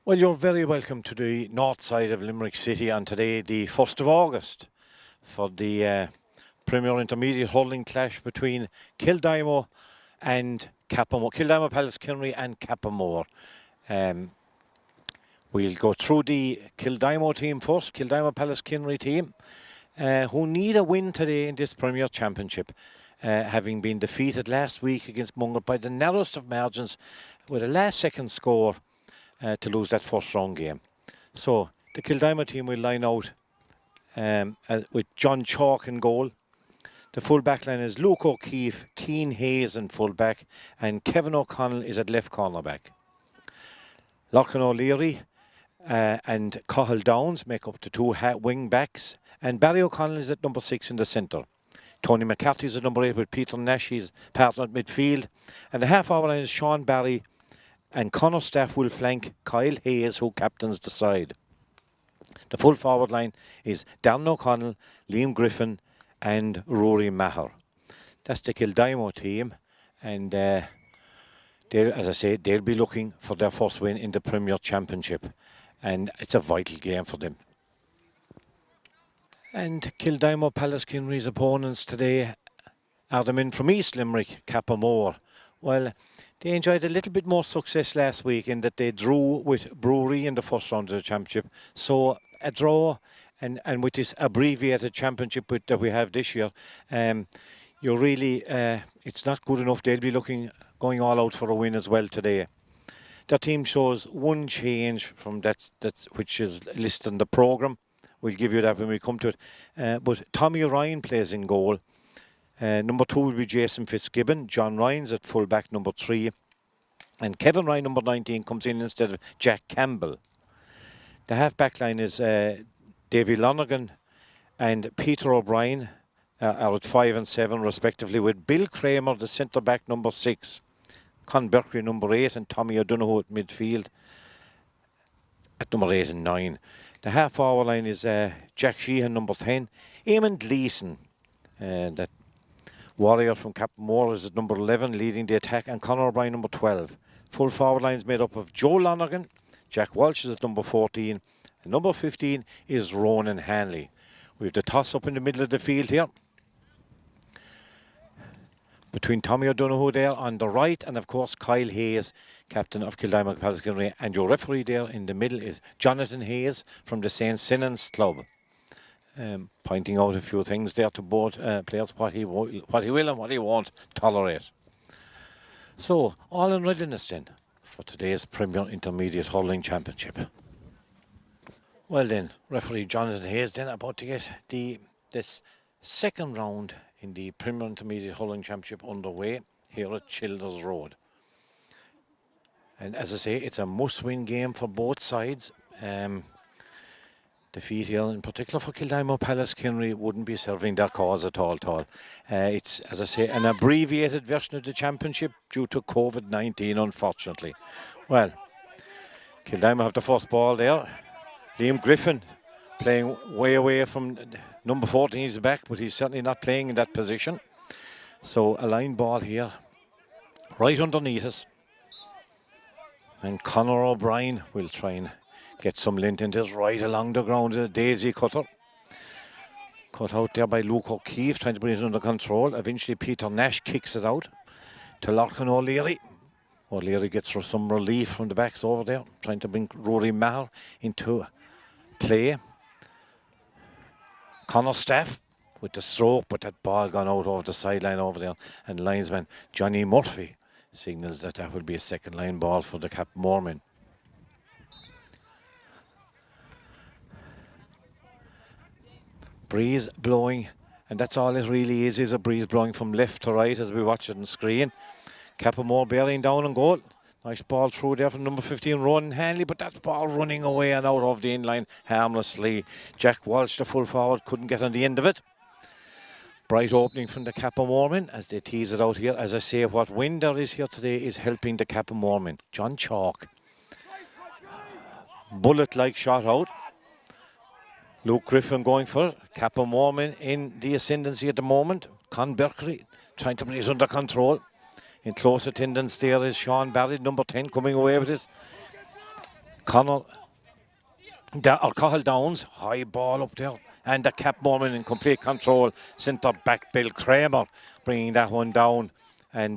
Well, you're very welcome to the north side of Limerick City on today, the 1st of August, for the Premier Intermediate Hurling clash between Kildimo and Cappamore, Kildimo Pallaskenry and Cappamore. We'll go through the Kildimo team first, Kildimo Pallaskenry team, who need a win today in this Premier Championship, having been defeated last week against Mungo by the narrowest of margins with a last-second score to lose that first round game. So the Kildimo team will line out with John Chalk in goal. The full back line is Luke O'Keefe, Keane Hayes in full back, and Kevin O'Connell is at left corner back. Lachlan O'Leary and Cahill Downs make up the two wing backs, and Barry O'Connell is at number 6 in the centre. Tony McCarthy is at number 8 with Peter Nash, his partner at midfield, and the half hour line is Sean Barry, and Connor Staff will flank Kyle Hayes, who captains the side. The full forward line is Darren O'Connell, Liam Griffin and Rory Maher. That's the Kildimo team, and as I say, they'll be looking for their first win in the Premier Championship, and it's a vital game for them. And Kildimo Pallaskenry's opponents today are the men from East Limerick, Cappamore. Well, they enjoyed a little bit more success last week in that they drew with Brewery in the first round of the championship. So a draw, and with this abbreviated championship that we have this year, you're really, it's not good enough. They'll be going all out for a win as well today. Their team shows one change from that's which is listed in the programme. We'll give you that when we come to it. But Tommy Ryan plays in goal. Number 2 will be Jason Fitzgibbon. John Ryan's at full back, number 3. And Kevin Ryan, number 19, comes in instead of Jack Campbell. The half-back line is Davy Lonergan and Peter O'Brien are at 5 and 7 respectively, with Bill Kramer, the centre-back, number 6. Con Berkeley, number 8, and Tommy O'Donoghue at midfield at number 8 and 9. The half-forward line is Jack Sheehan, number 10. Eamon Gleeson, that warrior from Cappamore, is at number 11, leading the attack, and Conor O'Brien, number 12. Full forward line is made up of Joe Lonergan. Jack Walsh is at number 14. And number 15 is Ronan Hanley. We have the toss up in the middle of the field here between Tommy O'Donoghue there on the right, and of course Kyle Hayes, captain of Kildimo Pallaskenry, and your referee there in the middle is Jonathan Hayes from the St. Sinan's Club, pointing out a few things there to both players, what he will and what he won't tolerate. So all in readiness then for today's Premier Intermediate Hurling Championship. Well then, referee Jonathan Hayes then about to get this second round in the Premier Intermediate Hurling Championship underway here at Childers Road. And as I say, it's a must-win game for both sides. Defeat here, in particular for Kildimo Pallaskenry, wouldn't be serving their cause at all. It's, as I say, an abbreviated version of the championship due to COVID-19, unfortunately. Well, Kildimo have the first ball there. Liam Griffin playing way away from number 14, he's back, but he's certainly not playing in that position. So a line ball here, right underneath us. And Conor O'Brien will try and get some lint into this right along the ground, a daisy cutter. Cut out there by Luke O'Keefe, trying to bring it under control. Eventually Peter Nash kicks it out to Lachlan O'Leary. O'Leary gets some relief from the backs over there, trying to bring Rory Maher into play. Connor Staff with the stroke, but that ball gone out over the sideline over there, and linesman Johnny Murphy signals that will be a second line ball for the Cappamore men. Breeze blowing, and that's all it really is a breeze blowing from left to right as we watch it on screen. Cappamore bearing down on goal. Nice ball through there from number 15, Ronan Hanley, but that ball running away and out of the in-line harmlessly. Jack Walsh, the full forward, couldn't get on the end of it. Bright opening from the Cappamore men as they tease it out here. As I say, what wind there is here today is helping the Cappamore men. John Chalk. Bullet-like shot out. Luke Griffin going for it. Cappamore men in the ascendancy at the moment. Con Berkeley trying to bring it under control. In close attendance there is Sean Barry, number 10, coming away with this. Connell, or Cahill Downs, high ball up there. And the Cappamore in complete control. Centre back Bill Kramer bringing that one down and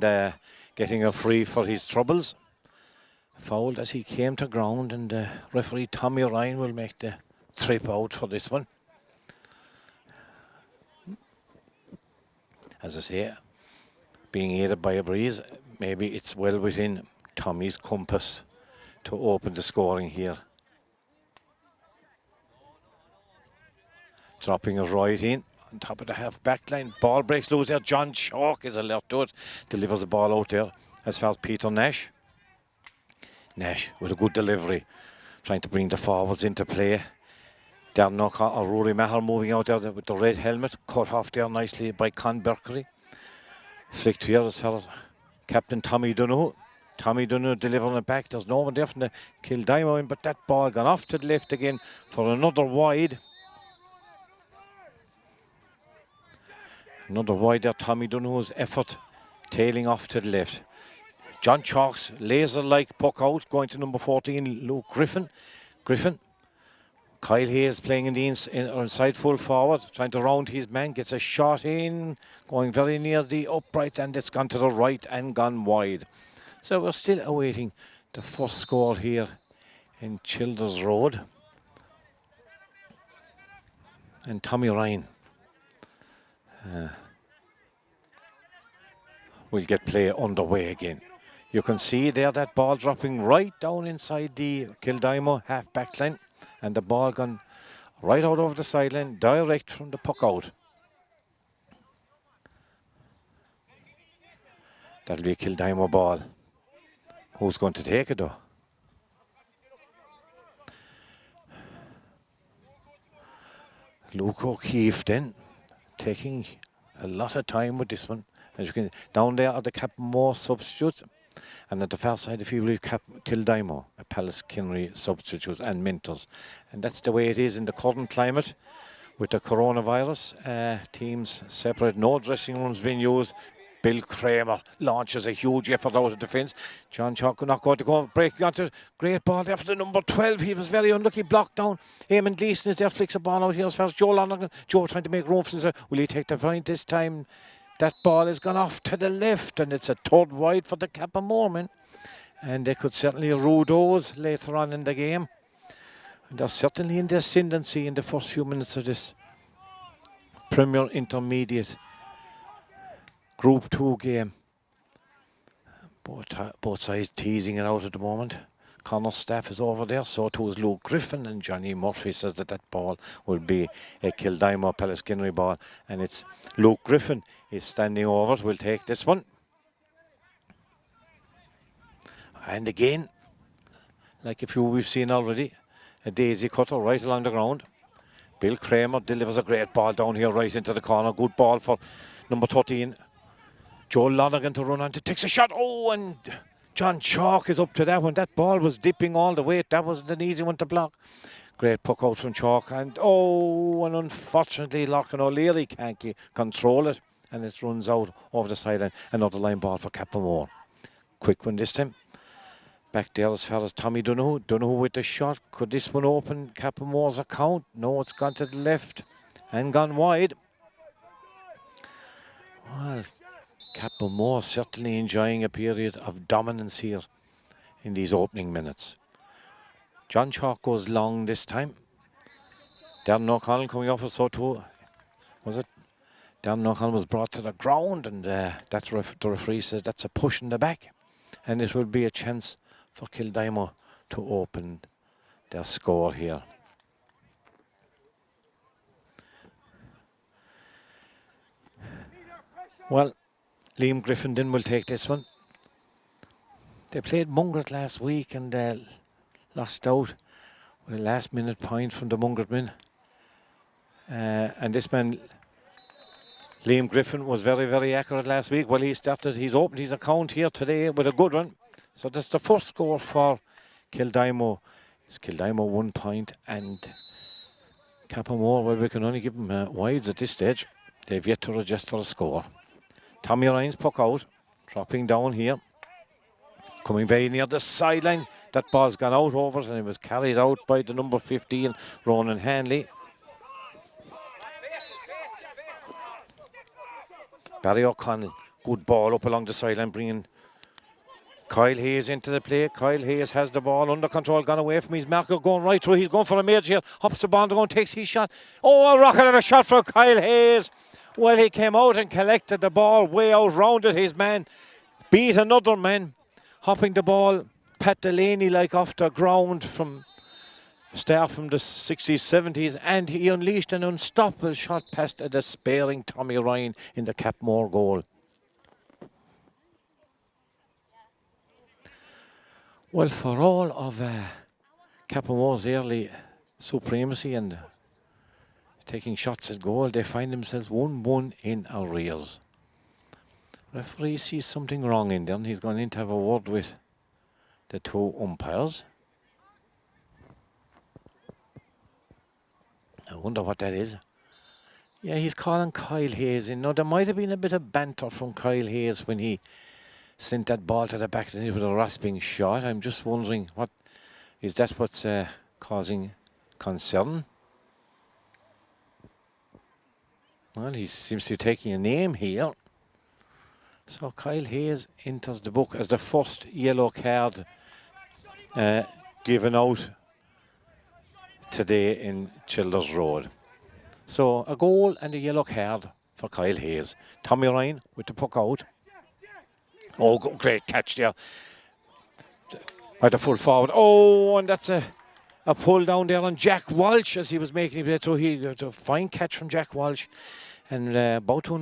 getting a free for his troubles. Fouled as he came to ground, and referee Tommy Ryan will make the trip out for this one. As I say, being aided by a breeze, maybe it's well within Tommy's compass to open the scoring here. Dropping it right in on top of the half back line. Ball breaks loose there. John Chalk is alert to it. Delivers the ball out there as far as Peter Nash. Nash with a good delivery, trying to bring the forwards into play. Darren O'Connor, Rory Maher moving out there with the red helmet, cut off there nicely by Con Berkery. Flicked here as far as Captain Tommy Donoghue. Tommy Donoghue delivering it back. There's no one there from the Kildimo in, but that ball gone off to the left again for another wide. Another wide there, Tommy Donoghue's effort tailing off to the left. John Chalk's laser-like puck out, going to number 14, Luke Griffin. Kyle Hayes playing in the inside full forward, trying to round his man, gets a shot in, going very near the upright, and it's gone to the right and gone wide. So we're still awaiting the first score here in Childers Road. And Tommy Ryan will get play underway again. You can see there that ball dropping right down inside the Kildimo half back line, and the ball gone right out over the sideline, direct from the puck out. That'll be a Kildimo ball. Who's going to take it though? Luke O'Keefe then, taking a lot of time with this one. As you can, down there are the Cappamore substitutes, and at the far side, if you believe, Kildimo, Pallaskenry substitutes and mentors. And that's the way it is in the current climate with the coronavirus. Teams separate, no dressing rooms being used. Bill Kramer launches a huge effort out of defence. John Chalk could not go to go break onto great ball there for the number 12. He was very unlucky, blocked down. Eamon Gleeson is there, flicks a ball out here as far as Joe Lonergan. Joe trying to make room for himself. Will he take the point this time? That ball has gone off to the left, and it's a third wide for the Cappamore men. And they could certainly rue those later on in the game. And they're certainly in the ascendancy in the first few minutes of this Premier Intermediate Group 2 game. Both sides teasing it out at the moment. Connor's staff is over there, so too is Luke Griffin, and Johnny Murphy says that that ball will be a Kildimo Pallaskenry ball, and it's Luke Griffin is standing over it. We'll take this one. And again, like a few we've seen already, a daisy cutter right along the ground. Bill Kramer delivers a great ball down here right into the corner. Good ball for number 13. Joe Lonergan to run on to takes a shot. Oh, and John Chalk is up to that one. That ball was dipping all the way. That wasn't an easy one to block. Great puck out from Chalk. And unfortunately, Larkin O'Leary can't control it. And it runs out over the sideline. Another line ball for Cappamore. Quick one this time. Back there as far as Tommy Donoghue. Donoghue with the shot. Could this one open Cappamore's account? No, it's gone to the left and gone wide. Well, Cappamore certainly enjoying a period of dominance here in these opening minutes. John Chalk goes long this time. Darren O'Connell coming off of so too. Was it? Darren O'Connell was brought to the ground, and that's the referee says that's a push in the back. And it will be a chance for Kildimo to open their score here. Well, Liam Griffin then will take this one. They played Mungret last week and lost out with a last minute point from the Mungret men. And this man, Liam Griffin, was very, very accurate last week. Well, he's opened his account here today with a good one. So that's the first score for Kildimo. It's Kildimo 1 point, and Cappamore, well, we can only give them wides at this stage. They've yet to register a score. Tommy Ryan's puck out, dropping down here. Coming very near the sideline. that ball's gone out over it and it was carried out by the number 15, Ronan Hanley. Barry O'Connell, good ball up along the sideline, bringing Kyle Hayes into the play. Kyle Hayes has the ball under control, gone away from his marker, going right through. He's going for a major here, hops the ball, and takes his shot. Oh, a rocket of a shot from Kyle Hayes. Well, he came out and collected the ball, way out, rounded his man, beat another man, hopping the ball, Pat Delaney like off the ground from start from the 60s, 70s, and he unleashed an unstoppable shot past a despairing Tommy Ryan in the Cappamore goal. Well, for all of Cappamore's early supremacy and taking shots at goal, they find themselves 1-1 in arrears. Referee sees something wrong in there and he's gone in to have a word with the two umpires. I wonder what that is. Yeah, he's calling Kyle Hayes in. Now, there might have been a bit of banter from Kyle Hayes when he sent that ball to the back of the net with a rasping shot. I'm just wondering, is that what's causing concern? Well, he seems to be taking a name here. So Kyle Hayes enters the book as the first yellow card given out today in Childers Road. So a goal and a yellow card for Kyle Hayes. Tommy Ryan with the puck out. Oh, great catch there by the full forward. Oh, and that's a pull down there on Jack Walsh as he was making it. So he got a fine catch from Jack Walsh. And about to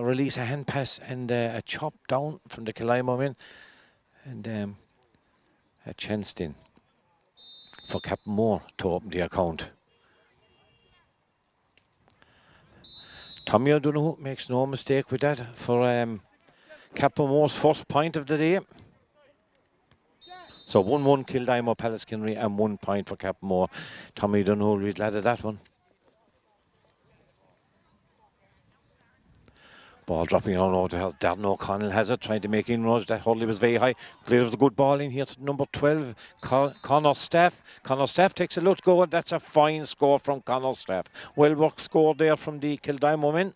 release a hand pass and a chop down from the Kildimo men. And a chance in for Cappamore to open the account. Tommy O'Donoghue makes no mistake with that for Cappamore's first point of the day. So 1-1 Kildimo Pallaskenry and 1 point for Cappamore. Tommy O'Donoghue will be glad of that one. Ball dropping on over to Darren O'Connell has it, trying to make inroads. That hurley was very high. There was a good ball in here to number 12, Connor Staff. Connor Staff takes a look go, and that's a fine score from Connor Staff. Well worked score there from the Kildimo men.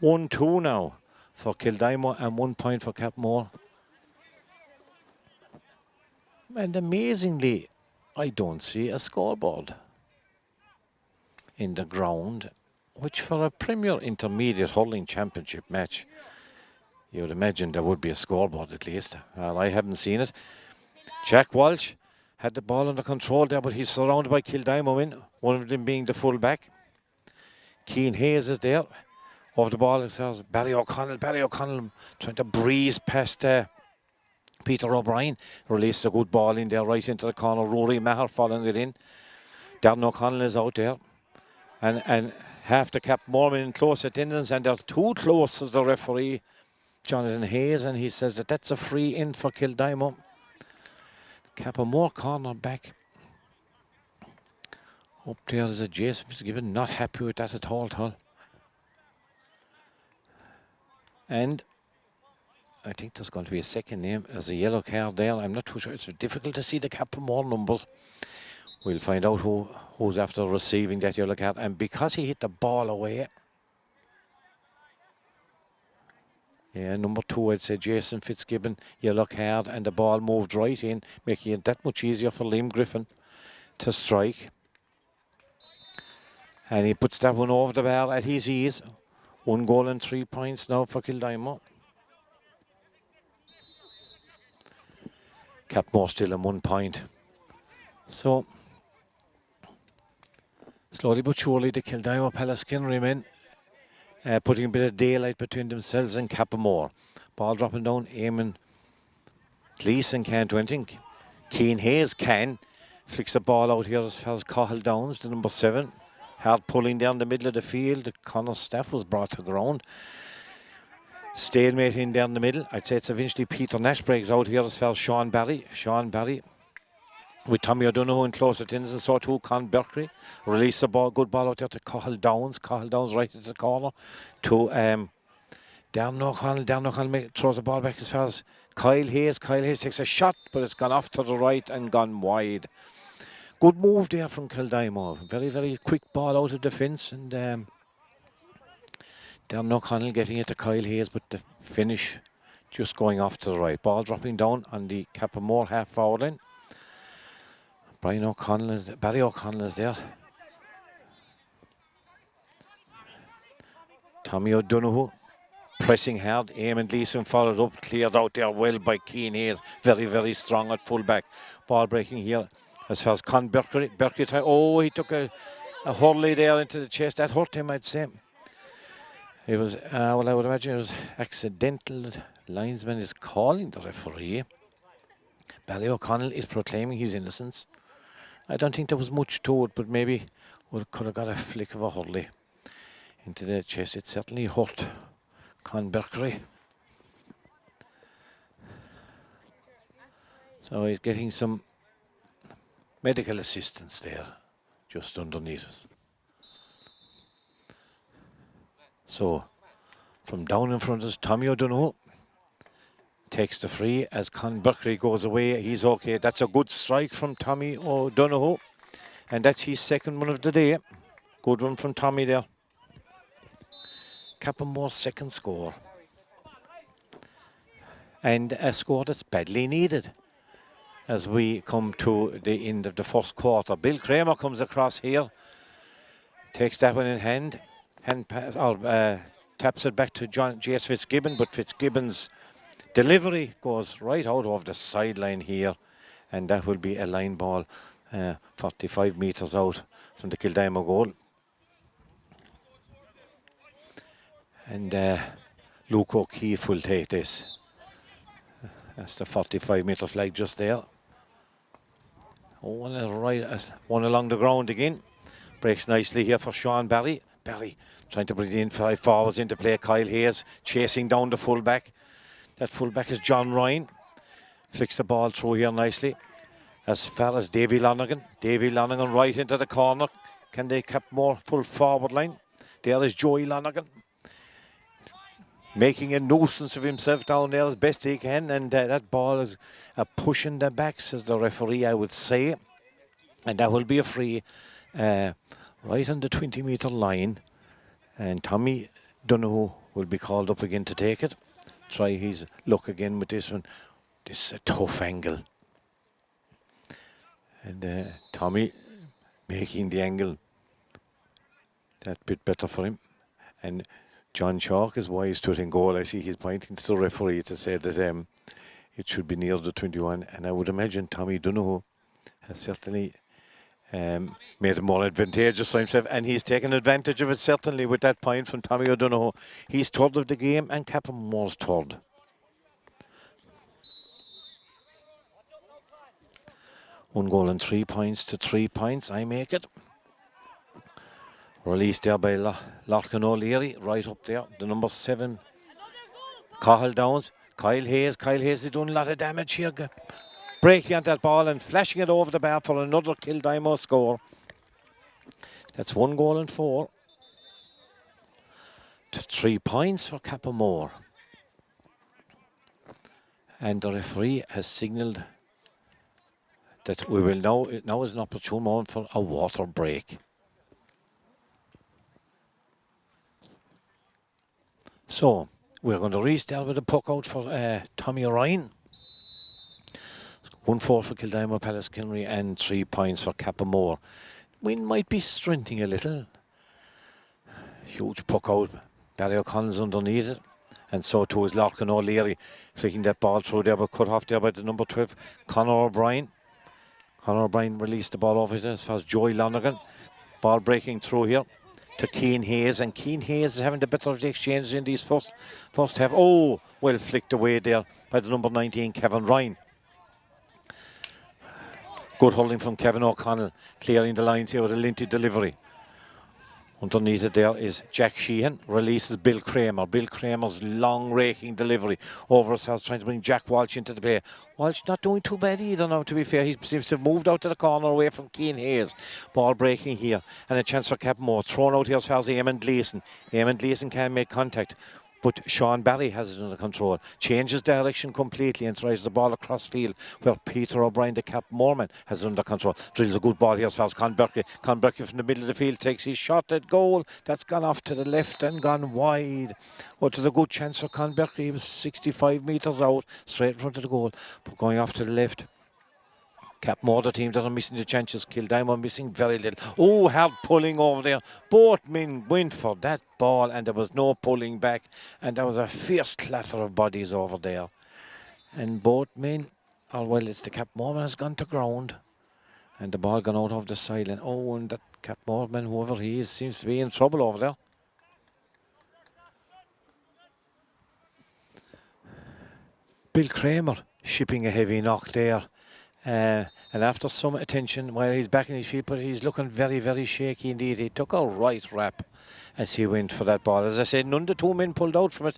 1-2 now for Kildimo and 1 point for Cappamore. And amazingly, I don't see a scoreboard in the ground, which for a Premier Intermediate Hurling Championship match, you would imagine there would be a scoreboard at least. Well, I haven't seen it. Jack Walsh had the ball under control there, but he's surrounded by Kildimo men, one of them being the full-back. Keane Hayes is there. Over the ball, it says Barry O'Connell. Barry O'Connell trying to breeze past Peter O'Brien. Released a good ball in there right into the corner. Rory Maher following it in. Darren O'Connell is out there. And half the Cappamore in close attendance, and they're too close as the referee, Jonathan Hayes, and he says that that's a free in for Kildimo. Cappamore corner back. Up there is a Jason Fitzgibbon, not happy with that at all. And I think there's going to be a second name as a yellow card there. I'm not too sure. It's difficult to see the Cappamore numbers. We'll find out who's after receiving that yellow card. And because he hit the ball away, yeah, number 2, I'd say Jason Fitzgibbon, yellow card, and the ball moved right in, making it that much easier for Liam Griffin to strike. And he puts that one over the bar at his ease. 1 goal and 3 points now for Kildimo. Cappamore still on 1 point. So, slowly but surely, the Kildimo Pallaskenry men putting a bit of daylight between themselves and Cappamore. Ball dropping down, Eamon Gleeson can't do anything. Keane Hayes can. Flicks the ball out here as far as Cahill Downs, the number 7. Hard pulling down the middle of the field. Connor Staff was brought to ground. Stalemate in down the middle. I'd say it's eventually Peter Nash breaks out here as far as Sean Barry. Sean Barry with Tommy O'Donoghue in close attendance, and so too Con Berkeley. Release the ball, good ball out there to Cahill Downs. Cahill Downs right into the corner to Darren O'Connell throws the ball back as far as Kyle Hayes. Kyle Hayes takes a shot, but it's gone off to the right and gone wide. Good move there from Kildimo. Very, very quick ball out of defence. And Darren O'Connell getting it to Kyle Hayes, but the finish just going off to the right. Ball dropping down on the Cappamore half-forward line. Barry O'Connell is there. Tommy O'Donoghue pressing hard. Eamon Leeson followed up, cleared out there well by Keane Hayes. Very, very strong at full-back. Ball breaking here as far as Con Berkery. He took a hurley there into the chest. That hurt him, I'd say. It was, I would imagine it was accidental. Linesman is calling the referee. Barry O'Connell is proclaiming his innocence. I don't think there was much to it, but maybe we could have got a flick of a hurley into the chest. It certainly hurt Con Berkery. So he's getting some medical assistance there, just underneath us. So, from down in front of us, Tommy O'Donoghue takes the free as Con Berkery goes away. He's okay. That's a good strike from Tommy O'Donoghue. And that's his second one of the day. Good one from Tommy there. Cappamore's second score. And a score that's badly needed as we come to the end of the first quarter. Bill Kramer comes across here. Takes that one in hand. Taps it back to J.S. Fitzgibbon, but Fitzgibbon's delivery goes right out of the sideline here, and that will be a line ball 45 metres out from the Kildimo goal. And Luke O'Keefe will take this. That's the 45-metre flag just there. One along the ground again. Breaks nicely here for Sean Barry. Barry trying to bring the inside forwards into play. Kyle Hayes chasing down the fullback. That fullback is John Ryan. Flicks the ball through here nicely. As far as Davy Lonergan. Davy Lonergan right into the corner. Can they cap more full forward line? There is Joey Lonergan, making a nuisance of himself down there as best he can. And that ball is pushing the back, says the referee, I would say. And that will be a free right on the 20-metre line. And Tommy Donoghue will be called up again to take it. Try his luck again with this one. This is a tough angle. And Tommy making the angle that bit better for him. And John Chalk is wise to it in goal. I see he's pointing to the referee to say that it should be near the 21. And I would imagine Tommy Donoghue has certainly made it more advantageous for himself, and he's taken advantage of it certainly with that point from Tommy O'Donoghue. He's third of the game and Cappamore's third. One goal and 3 points to 3 points. I make it. Released there by Larkin O'Leary, right up there. The number 7, Cahill Downs. Kyle Hayes is doing a lot of damage here. Breaking at that ball and flashing it over the bar for another Kildimo score. That's 1 goal and 4 to 3 points for Cappamore. And the referee has signalled that we will now is an opportune moment for a water break. So we're going to restart with a puck out for Tommy Ryan. 1-4 for Kildimo Pallaskenry and 3 points for Cappamore. Wind might be strengthening a little. Huge puck out. Barry O'Connell's underneath it. And so too is Larkin O'Leary, flicking that ball through there, but cut off there by the number 12, Conor O'Brien. Conor O'Brien released the ball over it as far as Joey Lonergan. Ball breaking through here to Keane Hayes, and Keane Hayes is having the better of the exchanges in these first half. Oh, well flicked away there by the number 19, Kevin Ryan. Good holding from Kevin O'Connell, clearing the lines here with a linty delivery. Underneath it there is Jack Sheehan, releases Bill Kramer. Bill Kramer's long raking delivery over his house, trying to bring Jack Walsh into the play. Walsh not doing too bad either now, to be fair. He seems to have moved out to the corner away from Keane Hayes. Ball breaking here, and a chance for Cappamore. Thrown out here as far as Eamon Gleeson. Eamon Gleeson can't make contact. But Sean Barry has it under control. Changes direction completely and tries the ball across field where Peter O'Brien, the Cappamore, has it under control. Drills a good ball here as far as Conberky. Conberky from the middle of the field takes his shot at goal. That's gone off to the left and gone wide. Well, there's a good chance for Conberky. He was 65 metres out, straight in front of the goal. But going off to the left. Cappamore, the team that are missing the chances. Kildimo missing very little. Oh, hard pulling over there. Both men went for that ball and there was no pulling back. And there was a fierce clatter of bodies over there. And both men, it's the Cappamore man has gone to ground. And the ball gone out of the sideline. Oh, and that Cappamore man, whoever he is, seems to be in trouble over there. Bill Kramer shipping a heavy knock there. And after some attention, while he's back in his feet, but he's looking very, very shaky indeed. He took a right rap as he went for that ball. As I said, none of the two men pulled out from it.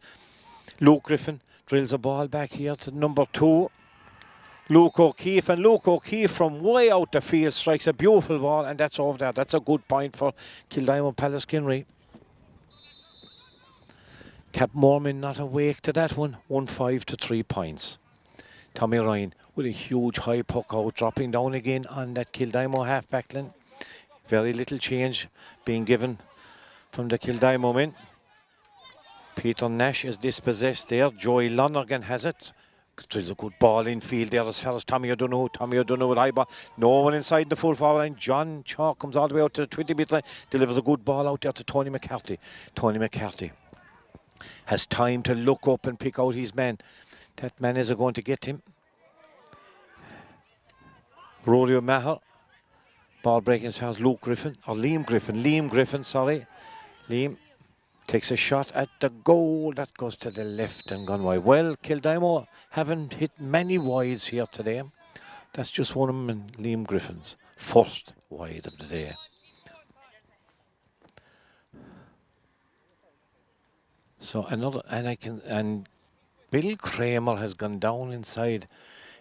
Luke Griffin drills a ball back here to number 2, Luke O'Keefe. And Luke O'Keefe from way out the field strikes a beautiful ball, and that's over there. That's a good point for Kildimo Pallaskenry. Cappamore not awake to that one. 1-5 to 3 points. Tommy Ryan with a huge high puck out, dropping down again on that Kildimo half-back line. Very little change being given from the Kildimo men. Peter Nash is dispossessed there. Joey Lonergan has it. There's a good ball in field there as far as Tommy O'Donoghue. Tommy O'Donoghue with high ball. No one inside the full forward line. John Chalk comes all the way out to the 20-metre line. Delivers a good ball out there to Tony McCarthy. Tony McCarthy has time to look up and pick out his man. That man is going to get him. Rory O'Maher. Ball breaking as far as Luke Griffin, or Liam Griffin, sorry. Liam takes a shot at the goal. That goes to the left and gone wide. Well, Kildimo haven't hit many wides here today. That's just one of them, and Liam Griffin's first wide of the day. So another, and Bill Kramer has gone down inside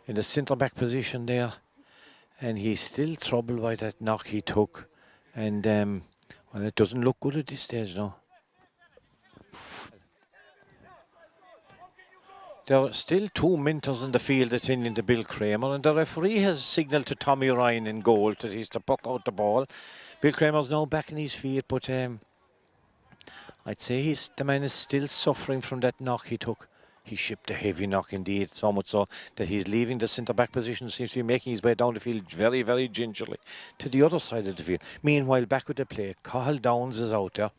in the centre back position there, and he's still troubled by that knock he took, and well, it doesn't look good at this stage now. There are still 2 minutes in the field attending to Bill Kramer, and the referee has signalled to Tommy Ryan in goal that he's to puck out the ball. Bill Kramer's now back in his feet, but I'd say the man is still suffering from that knock he took. He shipped a heavy knock indeed, so much so that he's leaving the centre-back position, seems to be making his way down the field very, very gingerly to the other side of the field. Meanwhile, back with the play, Cathal Downs is out there,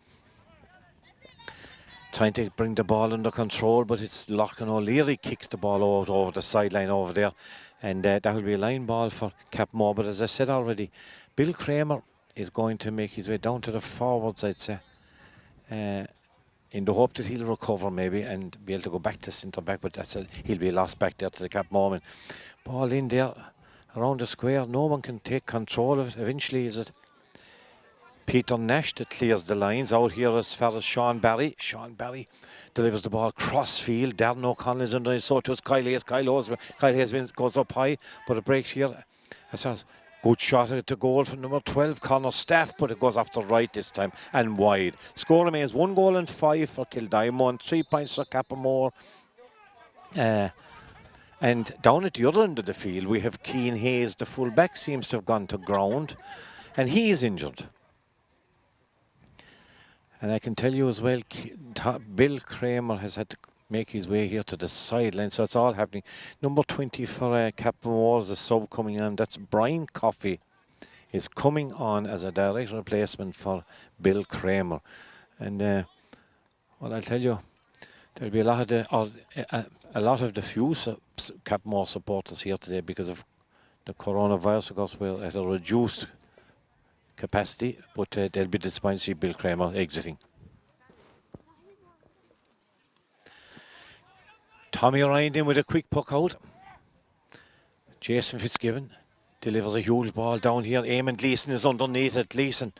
trying to bring the ball under control, but it's Lachlan O'Leary kicks the ball over the sideline over there, and that will be a line ball for Cappamore. But as I said already, Bill Kramer is going to make his way down to the forwards, I'd say, in the hope that he'll recover maybe and be able to go back to centre-back, but he'll be lost back there to the Cappamore. Ball in there around the square, no one can take control of it. Eventually, is it Peter Nash that clears the lines out here as far as Sean Barry. Sean Barry delivers the ball cross field. Darren O'Connell is under his, so to Kyle Hayes. Kyle Hayes goes up high, but it breaks here. That's a good shot at the goal from number 12, Connor Staff, but it goes off the right this time and wide. Score remains 1 goal and 5 for Kildimo and 3 points for Cappamore. And down at the other end of the field, we have Keane Hayes, the full-back, seems to have gone to ground, and he's injured. And I can tell you as well, Bill Kramer has had to make his way here to the sideline, so it's all happening. Number 20 for Cappamore is a sub coming on. That's Brian Coffey. Is coming on as a direct replacement for Bill Kramer. And well, I'll tell you, there'll be a lot of the few Cappamore supporters here today because of the coronavirus. Of course, we're at a reduced capacity, but they'll be disappointed to see Bill Kramer exiting. Tommy Ryan in with a quick puck out. Jason Fitzgibbon delivers a huge ball down here. Eamon Gleeson is underneath it. Gleeson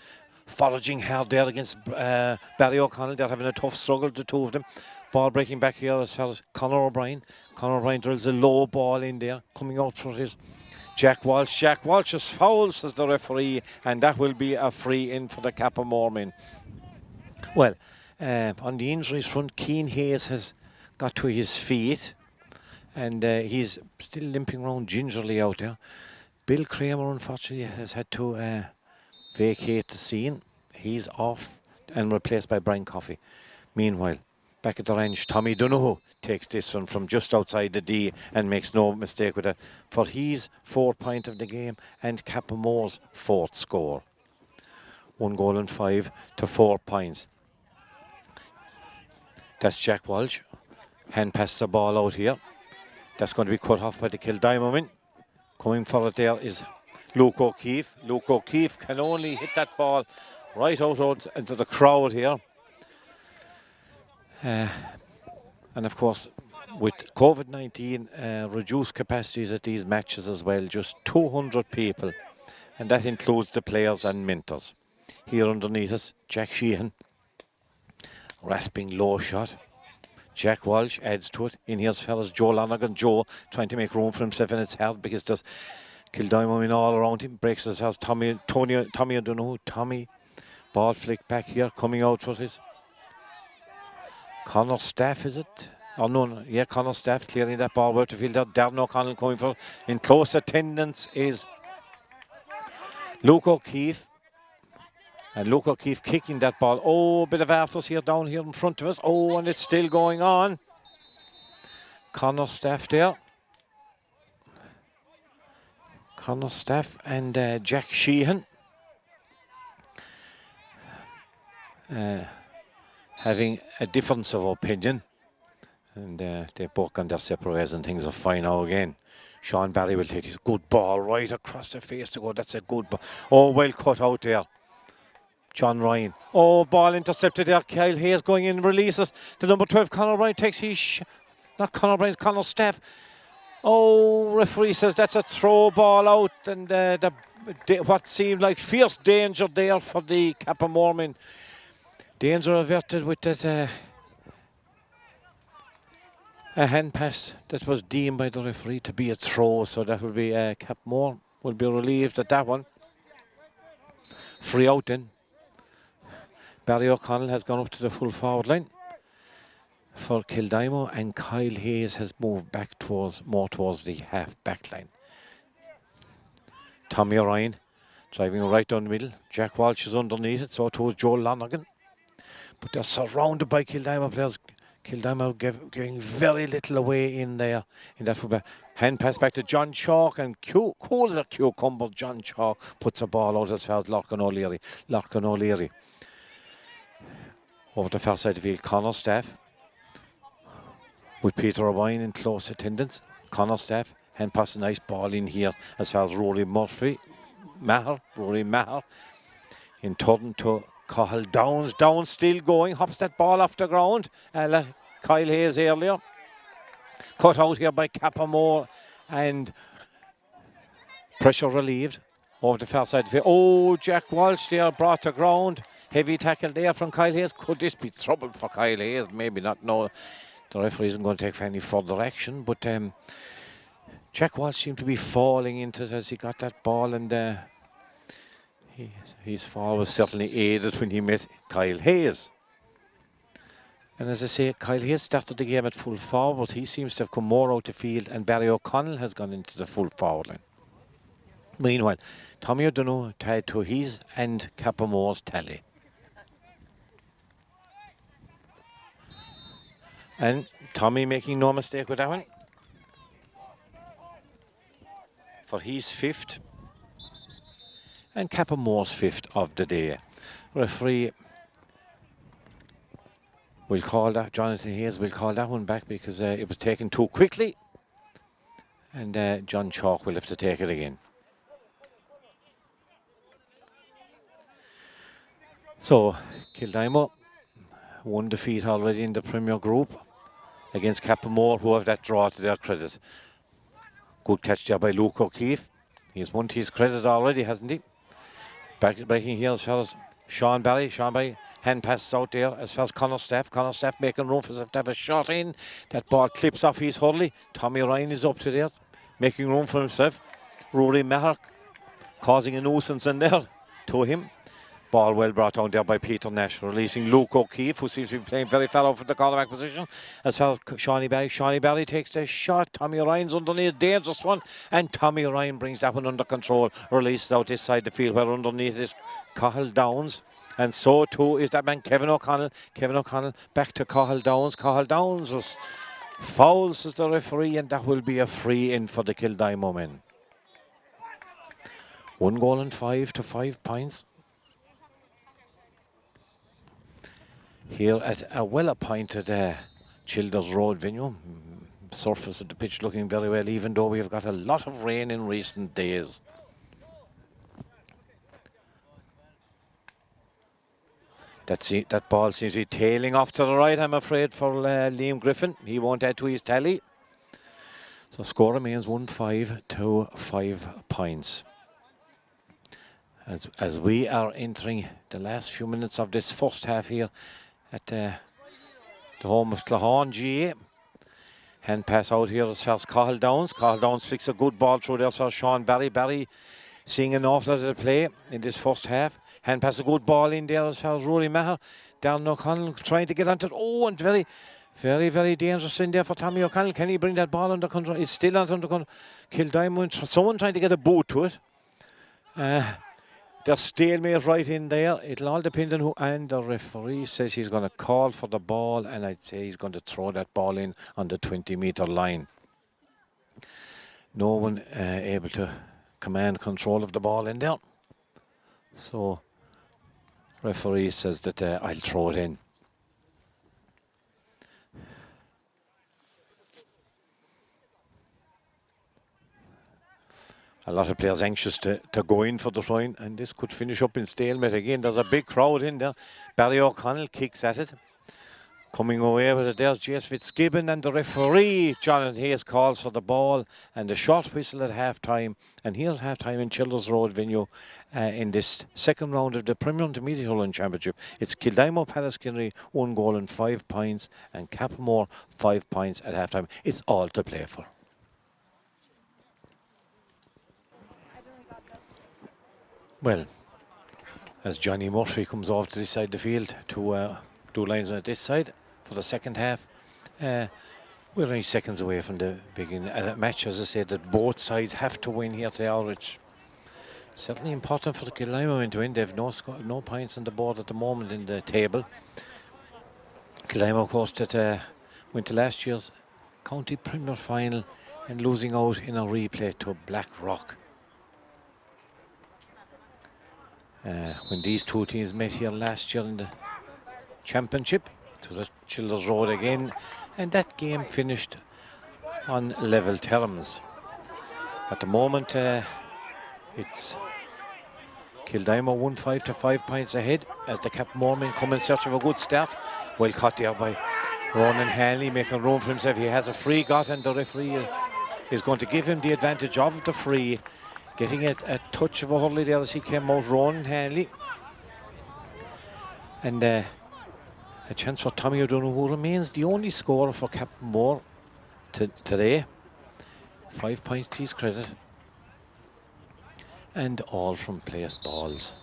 foraging hard there against Barry O'Connell. They're having a tough struggle, the two of them. Ball breaking back here as far as Conor O'Brien. Conor O'Brien drills a low ball in there. Coming out for his Jack Walsh. Jack Walsh is foul, says the referee, and that will be a free in for the Cappamore men. Well, On the injuries front, Keane Hayes has got to his feet, and he's still limping around gingerly out there. Bill Kramer, unfortunately, has had to vacate the scene. He's off and replaced by Brian Coffey. Meanwhile, back at the range, Tommy Donoghue takes this one from just outside the D and makes no mistake with it for his 4th point of the game and Cappamore's 4th score. 1 goal and 5 to 4 points. That's Jack Walsh. Hand passes the ball out here. That's going to be cut off by the Kildimo men. Coming for it there is Luke O'Keefe. Luke O'Keefe can only hit that ball right out into the crowd here. And of course, with COVID-19, reduced capacities at these matches as well, just 200 people, and that includes the players and mentors. Here underneath us, Jack Sheehan, rasping low shot. Jack Walsh adds to it. In here's fellas Joe Lonergan. Joe trying to make room for himself, and it's hard because there's Kildimo in all around him. Breaks his house. Tommy O'Donoghue. Tommy, ball flick back here, coming out for this. Connor Staff, is it? Oh no, yeah, Connor Staff clearing that ball out to field there. Darren O'Connell coming for. In close attendance is Luke O'Keefe. And Luke O'Keefe kicking that ball. Oh, a bit of afters here, down here in front of us. Oh, and it's still going on. Connor Staff there. Connor Staff and Jack Sheehan. Having a difference of opinion. And they both gone their separate ways and things are fine now again. Sean Barry will take his good ball right across the face to go. That's a good ball. Oh, well cut out there. John Ryan. Oh, ball intercepted there. Kyle Hayes going in, releases to number 12. Conor Ryan takes his not Conor Ryan, Conor Staff. Oh, referee says that's a throw ball out, and what seemed like fierce danger there for the Cappamore men. Danger averted with that a hand pass that was deemed by the referee to be a throw, so that will be Cappamore will be relieved at that one. Free out then. Barry O'Connell has gone up to the full forward line for Kildimo, and Kyle Hayes has moved back more towards the half back line. Tommy O'Ryan driving right down the middle. Jack Walsh is underneath it, so towards Joe Lonergan. But they're surrounded by Kildimo players. Kildimo giving very little away in there in that fullback. Hand pass back to John Chalk, and cool as a cucumber. John Chalk puts a ball out as far as Larkin O'Leary. Over the far side of the field, Connor Staff with Peter O'Brien in close attendance. Connor Staff hand pass a nice ball in here as far as Rory Maher in turn to Cahill Downs. Downs still going, hops that ball off the ground. Kyle Hayes earlier. Cut out here by Cappamore, and pressure relieved over the far side of the field. Oh, Jack Walsh there brought to ground. Heavy tackle there from Kyle Hayes. Could this be trouble for Kyle Hayes? Maybe not. No, the referee isn't going to take any further action. But Jack Walsh seemed to be falling into it as he got that ball, and his fall was certainly aided when he met Kyle Hayes. And as I say, Kyle Hayes started the game at full forward. He seems to have come more out the field, and Barry O'Connell has gone into the full forward line. Meanwhile, Tommy O'Donoghue tied to his and Cappamore's tally. And Tommy making no mistake with that one. For his 5th. And Cappamore's 5th of the day. Referee will call that, Jonathan Hayes will call that one back because it was taken too quickly. And John Chalk will have to take it again. So, Kildimo, one defeat already in the Premier Group against Cappamore, who have that draw to their credit. Good catch there by Luke O'Keefe. He's won to his credit already, hasn't he? Breaking here as far as Sean Barry, hand passes out there as far as Connor Staff. Connor Staff making room for himself to have a shot in. That ball clips off his Hurley. Tommy Ryan is up to there, making room for himself. Rory Maher causing a nuisance in there to him. Ball well brought down there by Peter Nash, releasing Luke O'Keefe, who seems to be playing very fell out for the cornerback position. As far as Shawnee Barry takes the shot. Tommy Ryan's underneath, dangerous one, and Tommy Ryan brings that one under control, releases out this side of the field, where underneath is Cahill Downs. And so too is that man Kevin O'Connell. Kevin O'Connell back to Cahill Downs. Cahill Downs was foul, says the referee, and that will be a free in for the Kildimo men. 1 goal and 5 to 5 points. Here at a well-appointed Childers Road venue. Surface of the pitch looking very well, even though we have got a lot of rain in recent days. That ball seems to be tailing off to the right, I'm afraid, for Liam Griffin. He won't add to his tally. So score remains 1-5 to 5 points. As we are entering the last few minutes of this first half here at the home of Clahon GA. Hand pass out here as far as Cahill Downs. Cahill Downs flicks a good ball through there for Sean Barry. Barry seeing an awful lot of the play in this first half. Hand pass a good ball in there as far as Rory Maher. Darren O'Connell trying to get onto it. Oh, and very, very, very dangerous in there for Tommy O'Connell. Can he bring that ball under control? It's still not under control. Kildimo, someone trying to get a boot to it. There's stalemate right in there. It'll all depend on who. And the referee says he's going to call for the ball, and I'd say he's going to throw that ball in on the 20-meter line. No one able to command control of the ball in there. So referee says that I'll throw it in. A lot of players anxious to go in for the throw-in, and this could finish up in stalemate again. There's a big crowd in there. Barry O'Connell kicks at it. Coming away with it, there's J.S. Fitzgibbon, and the referee, Jonathan Hayes, calls for the ball and the short whistle at half-time. And here at half-time in Childers Road venue in this second round of the Premier Intermediate Hurling Championship, it's Kildimo Pallaskenry, 1 goal and 5 points, and Cappamore 5 points at half-time. It's all to play for. Well, as Johnny Murphy comes off to this side of the field to two lines on this side for the second half, we're only seconds away from the beginning of that match. As I said, that both sides have to win here today, or it's certainly important for the Kildimo men to win. They have no points on the board at the moment in the table. Kildimo, of course, that went to last year's County Premier final and losing out in a replay to Blackrock. When these two teams met here last year in the championship, it was at Childers Road again, and that game finished on level terms. At the moment, it's Kildimo 1-5 to 5 points ahead as the Cappamore men come in search of a good start. Well caught there by Ronan Hanley, making room for himself. He has a free got, and the referee is going to give him the advantage of the free. Getting a touch of a hurley there as he came out, Ronan Hanley. And a chance for Tommy O'Donoghue, who remains the only scorer for Cappamore today. 5 points to his credit. And all from placed balls.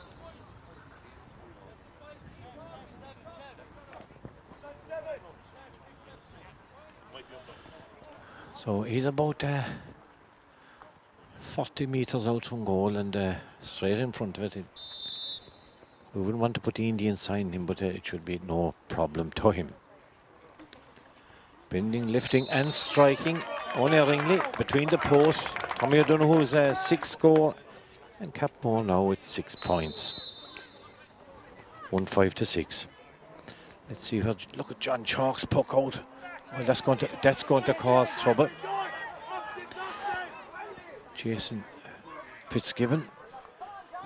So he's about 40 metres out from goal and straight in front of it. We wouldn't want to put the Indian sign in him, but it should be no problem to him. Bending, lifting and striking unerringly between the posts. Tommy O'Donoghue's 6 score, and Cappamore now with 6 points. 1-5 to 6. Let's see how. Look at John Chalk's puck out. Well, that's going to cause trouble. Jason Fitzgibbon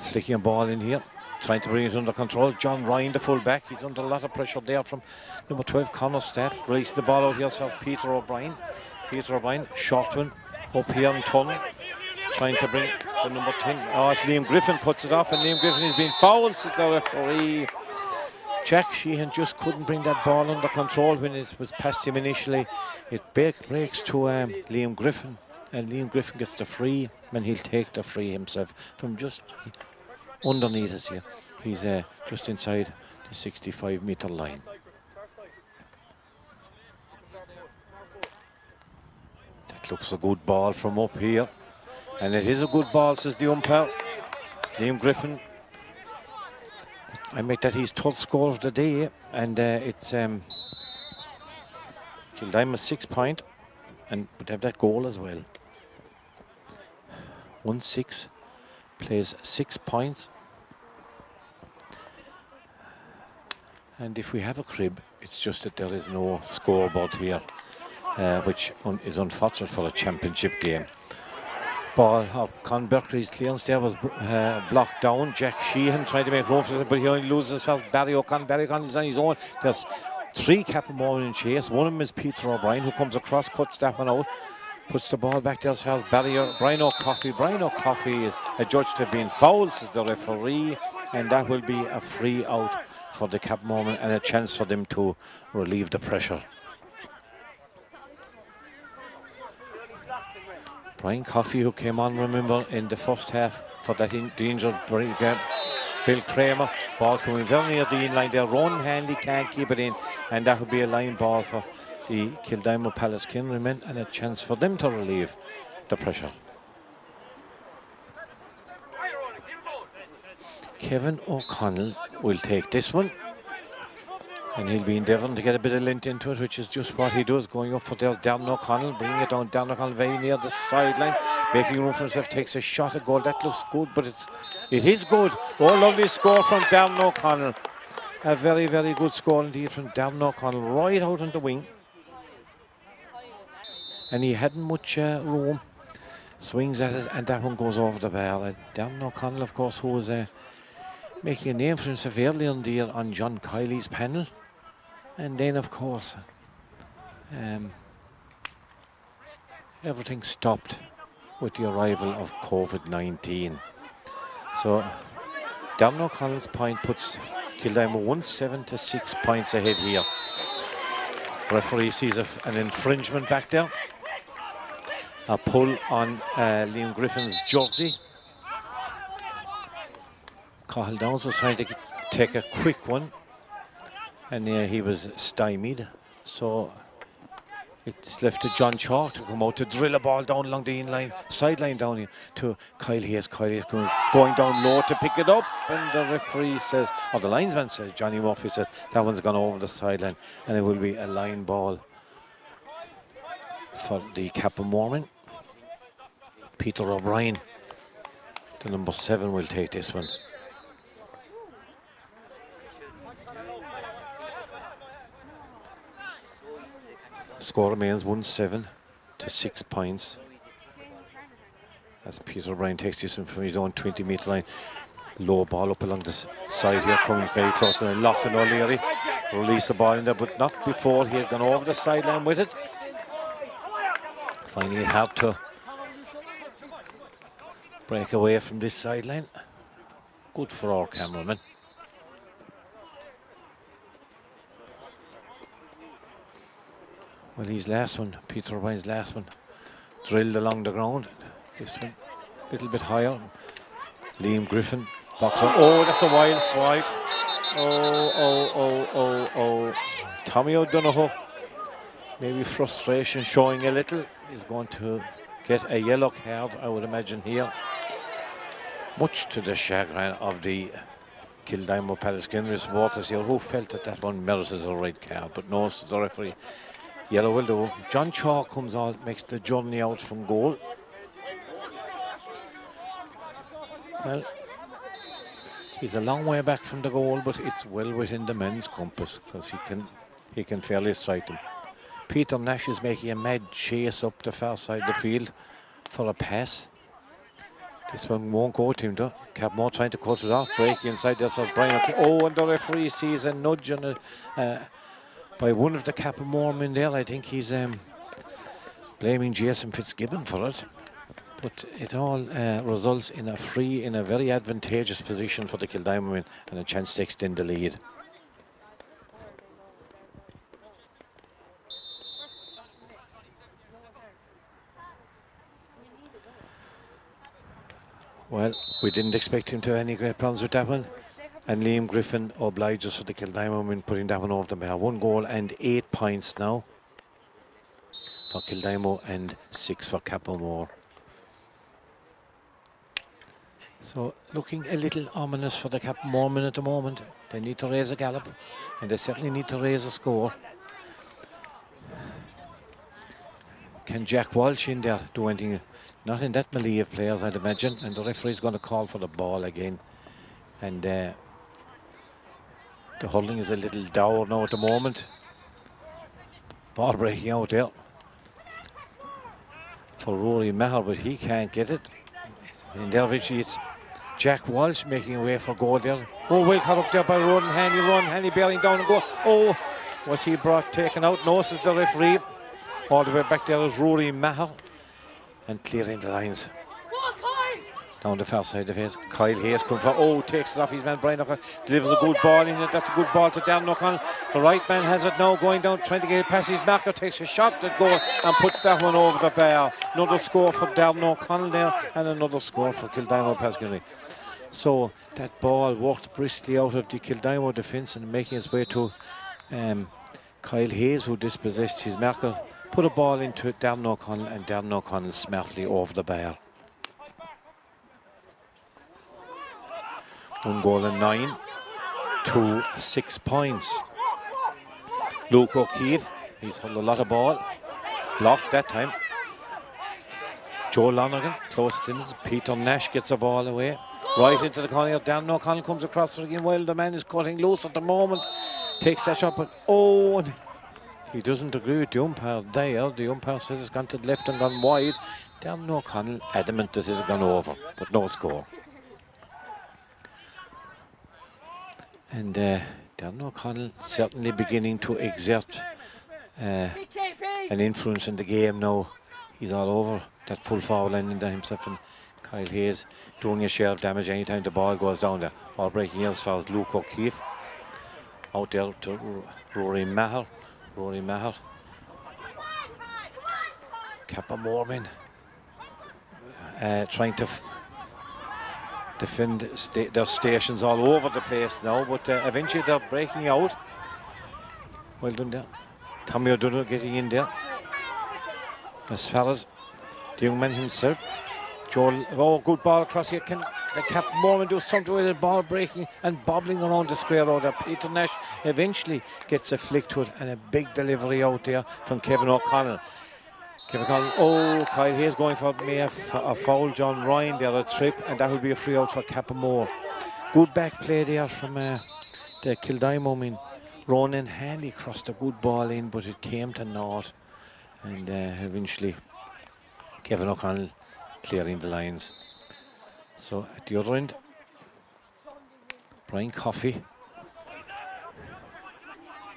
flicking a ball in here, trying to bring it under control. John Ryan, the fullback, he's under a lot of pressure there from number 12, Connor Staff. Releasing the ball out here as far as Peter O'Brien. Peter O'Brien, short one, up here in tunnel, trying to bring the number 10. Oh, it's Liam Griffin cuts it off, and Liam Griffin is being fouled. So the referee, Jack Sheehan, just couldn't bring that ball under control when it was past him initially. It breaks to Liam Griffin. And Liam Griffin gets the free, and he'll take the free himself from just underneath us here. He's just inside the 65-metre line. That looks a good ball from up here. And it is a good ball, says the umpire, Liam Griffin. I make that his third score of the day, and it's Kildimo 6 point, and would have that goal as well. 1-6, plays 6 points. And if we have a crib, it's just that there is no scoreboard here, which is unfortunate for a championship game. Ball of Con Berkeley's clearance there was blocked down. Jack Sheehan tried to make room for it, but he only loses first. Barry O'Connell. Barry O'Connell is on his own. There's 3 Cappamore in chase. One of them is Peter O'Brien, who comes across, cuts that one out, puts the ball back there as far as Brian O'Coffey. Brian O'Coffey is adjudged to have been fouled, says the referee, and that will be a free out for the Cappamore and a chance for them to relieve the pressure. Brian Coffey, who came on, remember, in the first half for that the injured Bill Kramer. Ball coming very near the in-line there. Ron Hanley can't keep it in, and that would be a line ball for the Kildimo Pallaskenry men and a chance for them to relieve the pressure. Kevin O'Connell will take this one, and he'll be endeavouring to get a bit of length into it, which is just what he does. Going up for there's Darren O'Connell, bringing it down. Darren O'Connell very near the sideline, making room for himself, takes a shot at goal. That looks good, but it is good. Oh, lovely score from Darren O'Connell. A very, very good score indeed from Darren O'Connell, right out on the wing. And he hadn't much room. Swings at it, and that one goes over the bar. Darren O'Connell, of course, who was making a name for himself early on the year on John Kiley's panel. And then, of course, everything stopped with the arrival of COVID-19. So Darren O'Connell's point puts Kildimo 1-7 to 6 points ahead here. Referee sees an infringement back there. A pull on Liam Griffin's jersey. Cahill Downs was trying to take a quick one, and he was stymied. So it's left to John Chalk to come out to drill a ball down along the in-line, sideline down here to Kyle Hayes. Kyle Hayes going down low to pick it up, and the referee says, or the linesman says, Johnny Murphy said, that one's gone over the sideline, and it will be a line ball for the Cappamore men. Peter O'Brien, the number 7, will take this one. Score remains 1-7 to 6 points as Peter O'Brien takes this one from his own 20-metre line. Low ball up along the side here, coming very close, and Lachlan O'Leary release the ball in there, but not before he had gone over the sideline with it. Finding it hard to break away from this sideline. Good for our cameraman. Well, his last one, Peter O'Brien's last one, drilled along the ground. This one, a little bit higher. Liam Griffin, boxer. Oh, that's a wild swipe. Oh. Tommy O'Donoghue, maybe frustration showing a little, is going to get a yellow card, I would imagine, here. Much to the chagrin of the Kildimo Pallaskenry supporters here, who felt that one merited a red card, but no, the referee. Yellow will do. John Chalk comes on, makes the journey out from goal. Well, he's a long way back from the goal, but it's well within the men's compass, because he can fairly strike them. Peter Nash is making a mad chase up the far side of the field for a pass. This one won't go to him though. Cappamore trying to cut it off, breaking inside there, so Brian. Oh, and the referee sees a nudge on it. By one of the Cappamore men there. I think he's blaming Jason Fitzgibbon for it. But it all results in a free, in a very advantageous position for the Kildimo men, and a chance to extend the lead. Well, we didn't expect him to have any great problems with that one. And Liam Griffin obliges for the Kildimo in putting that one over the bar. 1 goal and 8 points now for Kildimo and 6 for Cappamore. So looking a little ominous for the Cappamore men at the moment. They need to raise a gallop, and they certainly need to raise a score. Can Jack Walsh in there do anything? Not in that melee of players, I'd imagine. And the referee's going to call for the ball again. And the Hurling is a little dour now at the moment. Ball breaking out there for Rory Maher, but he can't get it. In there, Richie, it's Jack Walsh making way for goal there. Oh, well caught up there by Ronan Hanny bearing down and goal. Oh, was he taken out? No, says the referee. All the way back there is Rory Maher and clearing the lines. Down the far side of the face. Kyle Hayes comes for, takes it off his man Brian O'Connell, delivers a good ball in it. That's a good ball to Darren O'Connell. The right man has it now, going down, trying to get it past his marker, takes a shot at goal and puts that one over the bar. Another score for Darren O'Connell there, and another score for Kildimo Pallaskenry. So that ball walked briskly out of the Kildimo defence and making its way to Kyle Hayes, who dispossessed his marker, put a ball into Darren O'Connell, and Darren O'Connell smartly over the bar. 1 goal and 9 to 6 points. Luke O'Keefe, he's held a lot of ball, blocked that time. Joe Lonergan, close to this. Peter Nash gets a ball away, right into the corner. Darren O'Connell comes across it again. Well, the man is cutting loose at the moment, takes that shot, but and he doesn't agree with the umpire there. The umpire says it's gone to the left and gone wide. Darren O'Connell adamant that it had gone over, but no score. And Darren O'Connell certainly beginning to exert an influence in the game now. He's all over that full forward line into himself, and Kyle Hayes doing a share of damage anytime the ball goes down there. Ball breaking in as far as Luke O'Keefe. Out there to Rory Maher. Rory Maher. Cappamore men trying to defend their stations all over the place now, but eventually they're breaking out. Well done there. Tommy O'Donoghue getting in there. As far as the young man himself. Joel, good ball across here. Can the Cappamore do something with the ball breaking and bobbling around the square out there? Peter Nash eventually gets a flick to it, and a big delivery out there from Kevin O'Connell. Kyle Hayes going for a foul. John Ryan there, a trip, and that will be a free out for Cappamore. Good back play there from the Kildimo men. Ronan Hanley crossed a good ball in, but it came to naught, and eventually Kevin O'Connell clearing the lines. So at the other end, Brian Coffey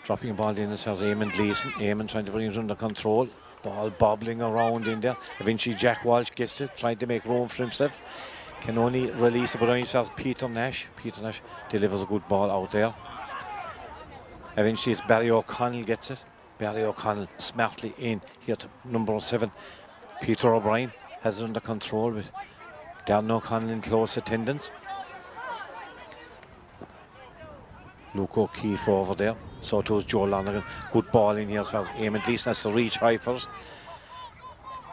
dropping a ball in as far as Eamon Gleeson. Eamon trying to bring it under control. Ball bobbling around in there. Eventually Jack Walsh gets it, trying to make room for himself. Can only release it, but only as Peter Nash. Peter Nash delivers a good ball out there. Eventually it's Barry O'Connell gets it. Barry O'Connell smartly in here to number 7. Peter O'Brien has it under control with Darren O'Connell in close attendance. Luke O'Keefe over there. So too is Joe Lonergan. Good ball in here as far as Eamon Gleeson has to reach high for it.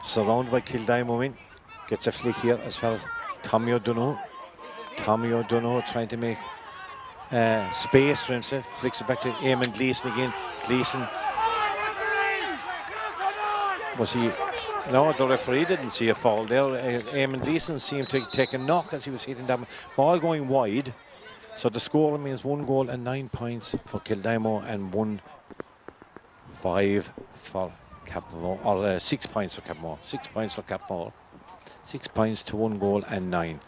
Surrounded by Kildimo men. Gets a flick here as far as Tommy O'Donoghue. Tommy O'Donoghue trying to make space for himself. Flicks it back to Eamon Gleeson again. Gleeson. Was he... No, the referee didn't see a foul there. Eamon Gleeson seemed to take a knock as he was hitting that ball going wide. So the score remains 1 goal and 9 points for Kildimo and 1-5 for Cappamore, or 6 points for Cappamore. 6 points for Cappamore. 6 points to 1 goal and 9.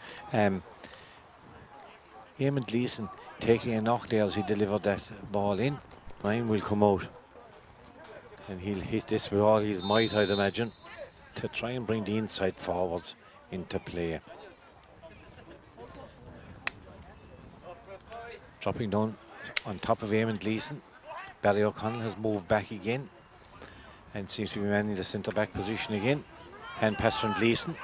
Eamon Gleeson taking a knock there as he delivered that ball in. Ryan will come out, and he'll hit this with all his might, I'd imagine, to try and bring the inside forwards into play. Dropping down on top of Eamon Gleeson. Barry O'Connell has moved back again and seems to be manning the centre back position again. Hand pass from Gleeson.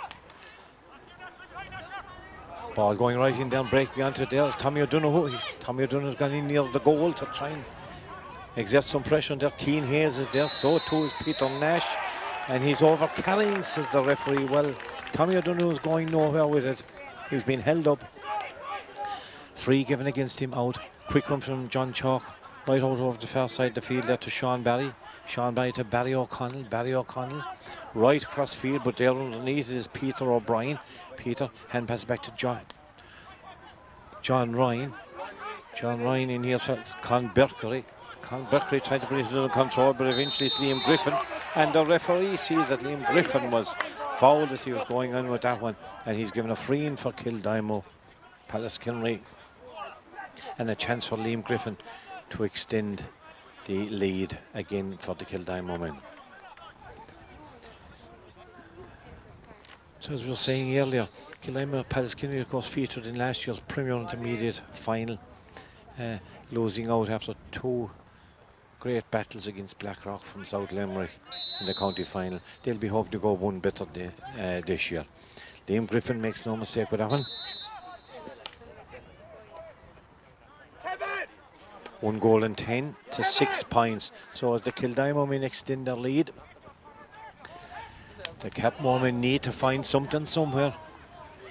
Ball going right in there, breaking onto there is Tommy O'Donoghue. Tommy O'Donoghue's gone in near the goal to try and exert some pressure on there. Keane Hayes is there, so too is Peter Nash. And he's over carrying, says the referee. Well, Tommy O'Donoghue's going nowhere with it. He's been held up. Free given against him out. Quick one from John Chalk. Right out over the far side of the field there to Sean Barry. Sean Barry to Barry O'Connell. Barry O'Connell right across field, but there underneath is Peter O'Brien. Peter, hand pass back to John Ryan. John Ryan in here for Con Berkery. Con Berkery tried to bring it under control, but eventually it's Liam Griffin. And the referee sees that Liam Griffin was fouled as he was going on with that one. And he's given a free in for Kildimo Pallaskenry. And a chance for Liam Griffin to extend the lead again for the Kildimo men. So as we were saying earlier, Kildimo Pallaskenry of course featured in last year's Premier Intermediate final, losing out after 2 great battles against Blackrock from South Limerick in the county final. They'll be hoping to go one better this year. Liam Griffin makes no mistake with that one. 1 goal and 10 to 6 points. So as the Kildimo men extend their lead, the Cappamore men need to find something somewhere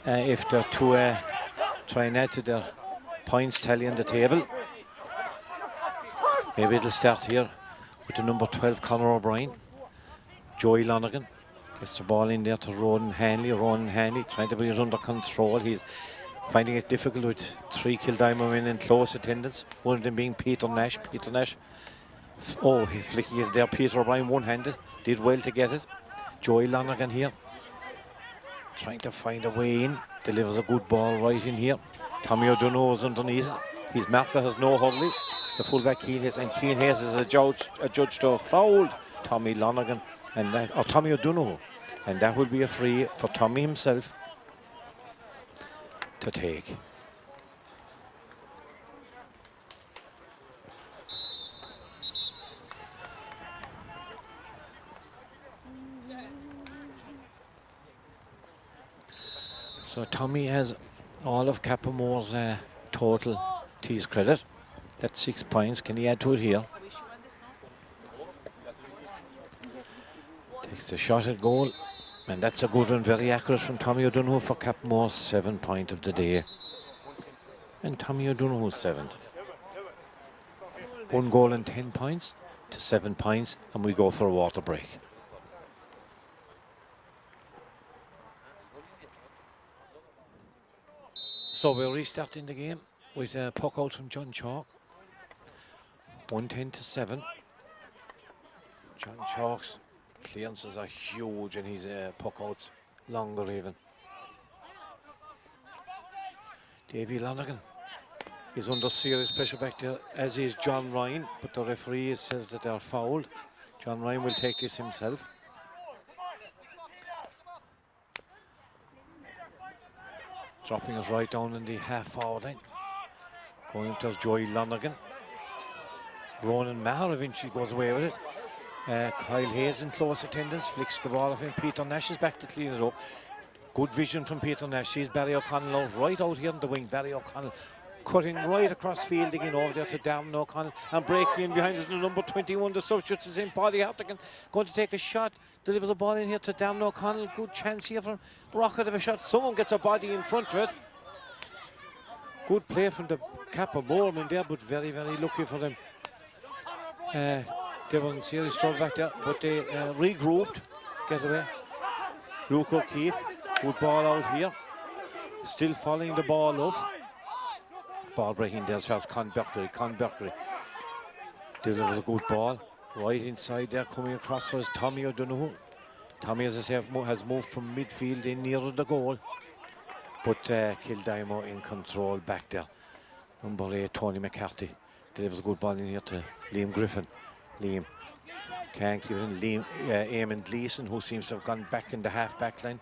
if they're to try and add to their points tally on the table. Maybe it'll start here with the number 12 Conor O'Brien. Joey Lonergan gets the ball in there to Ronan Hanley. Ronan Hanley trying to bring it under control. He's finding it difficult with 3 Kildimo men in close attendance. One of them being Peter Nash. Peter Nash, oh, he's flicking it there. Peter O'Brien one-handed, did well to get it. Joey Lonergan here, trying to find a way in. Delivers a good ball right in here. Tommy O'Donoghue's underneath it. His marker has no Hurley. The fullback Keane Hayes, and Keane Hayes is adjudged to have fouled Tommy Lonergan and that, or Tommy O'Donoghue, and that will be a free for Tommy himself to take. So Tommy has all of Cappamore's total tees credit. That's 6 points. Can he add to it here? Takes the shot at goal. And that's a good one, very accurate from Tommy O'Donoghue for Cappamore's 7th point of the day. And Tommy O'Donoghue's 7th. 1 goal and 10 points to 7 points, and we go for a water break. So we're restarting the game with a puck out from John Chalk. 110 to 7. John Chalk's clearances are huge and his puck outs longer even. Davy Lonergan is under serious pressure back there, as is John Ryan, but the referee says that they're fouled. John Ryan will take this himself. Dropping it right down in the half-forward line. Going up to Joey Lonergan. Ronan Maher eventually goes away with it. Kyle Hayes in close attendance, flicks the ball off him. Peter Nash is back to clean it up. Good vision from Peter Nash. Sees Barry O'Connell out, right out here in the wing. Barry O'Connell cutting right across field again over there to Darren O'Connell, and breaking in behind us the number 21, the substitute is in. Paddy Hartigan going to take a shot, delivers a ball in here to Darren O'Connell. Good chance here from rocket of a shot. Someone gets a body in front of it. Good play from the Cappamore men there, but very, very lucky for them. They were in serious trouble back there, but they regrouped, get away. Luke O'Keefe, good ball out here. Still following the ball up. Ball breaking there as far as Con Berkery delivers a good ball. Right inside there, coming across for his Tommy O'Donoghue. Tommy, as I say, has moved from midfield in nearer the goal. But Kildimo in control back there. Number 8, Tony McCarthy, delivers a good ball in here to Liam Griffin. Liam can't keep it in. Liam, Eamon Gleeson, who seems to have gone back in the half-back line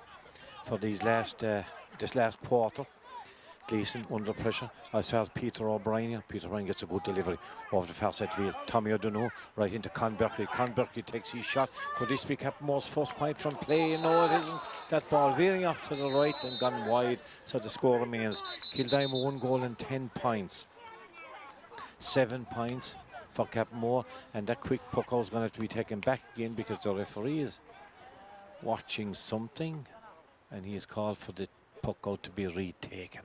for these this last quarter. Gleeson under pressure as far as Peter O'Brien here. Peter O'Brien gets a good delivery over the far side field. Tommy O'Donoghue right into Con Berkeley. Con Berkeley takes his shot. Could this be Cappamore's first point from play? No, it isn't. That ball veering off to the right and gone wide. So the score remains Kildimo 1 goal and 10 points. 7 points for Cappamore, and that quick puck out is going to have to be taken back again because the referee is watching something and he has called for the puck out to be retaken.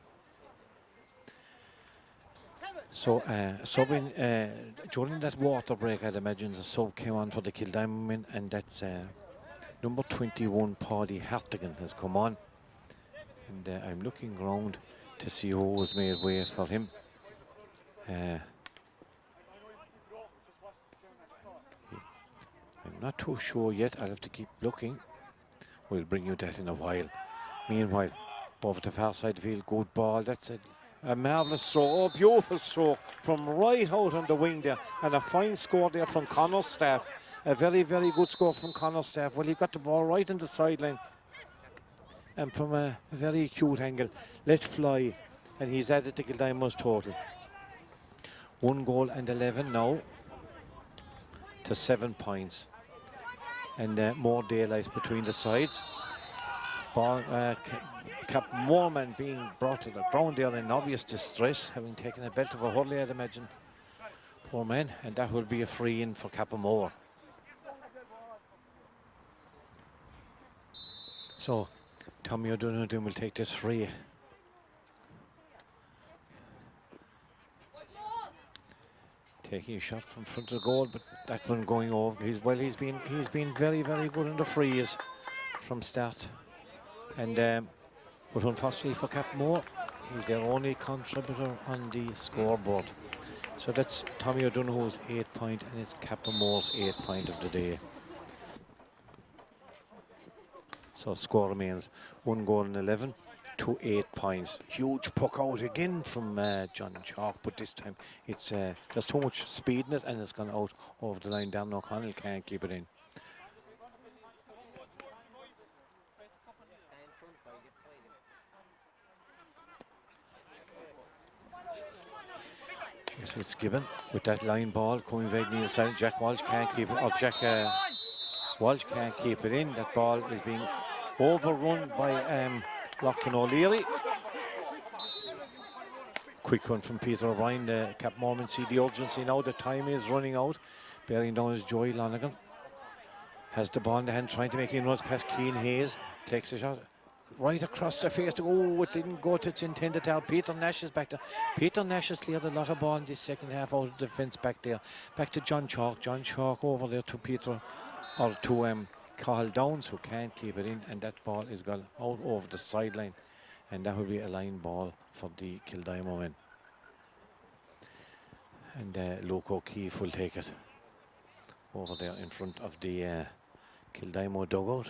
So subbing during that water break, I'd imagine the sub came on for the Kildimo men, and that's number 21 Paddy Hartigan has come on, and I'm looking around to see who was made way for him. I'm not too sure yet. I'll have to keep looking. We'll bring you that in a while. Meanwhile, over the far side field, good ball. That's a marvellous throw. Oh, beautiful stroke from right out on the wing there. And a fine score there from Connor's staff. A very, very good score from Connor's staff. Well, he got the ball right in the sideline. And from a very acute angle, let fly. And he's added to Kildimo's total. 1 goal and 11 now to 7 points. And more daylight between the sides. Ball, Cappamore man being brought to the ground there in obvious distress, having taken a belt of a hurley, I'd imagine. Poor man, and that will be a free in for Cappamore. So Tommy O'Donoghue will take this free. Taking a shot from front of the goal, but that one going over. He's been very, very good in the frees from start, and but unfortunately for Cappamore, he's their only contributor on the scoreboard. So that's Tommy O'Donoghue's 8 point, and it's Cappamore's 8 point of the day. So score remains 1 goal and 11 to 8 points. Huge puck out again from John Chalk, but this time it's there's too much speed in it and it's gone out over the line. Darren O'Connell can't keep it in. Yes, it's given with that line ball coming right near the side. Jack Walsh can't keep it, or Jack Walsh can't keep it in. That ball is being overrun by Lachlan O'Leary. Quick one from Peter O'Brien. The Cappamore see the urgency now. The time is running out. Bearing down is Joey Lonergan. Has the ball in the hand, trying to make inroads past Keane Hayes. Takes a shot right across the face. Oh, it didn't go to its intended target. Peter Nash is back there. Peter Nash has cleared a lot of ball in this second half out of the defence back there. Back to John Chalk. John Chalk over there to Peter, or to Cahill Downs, who can't keep it in, and that ball is gone out over the sideline, and that will be a line ball for the Kildimo men. And Luke O'Keefe will take it over there in front of the Kildimo dugout.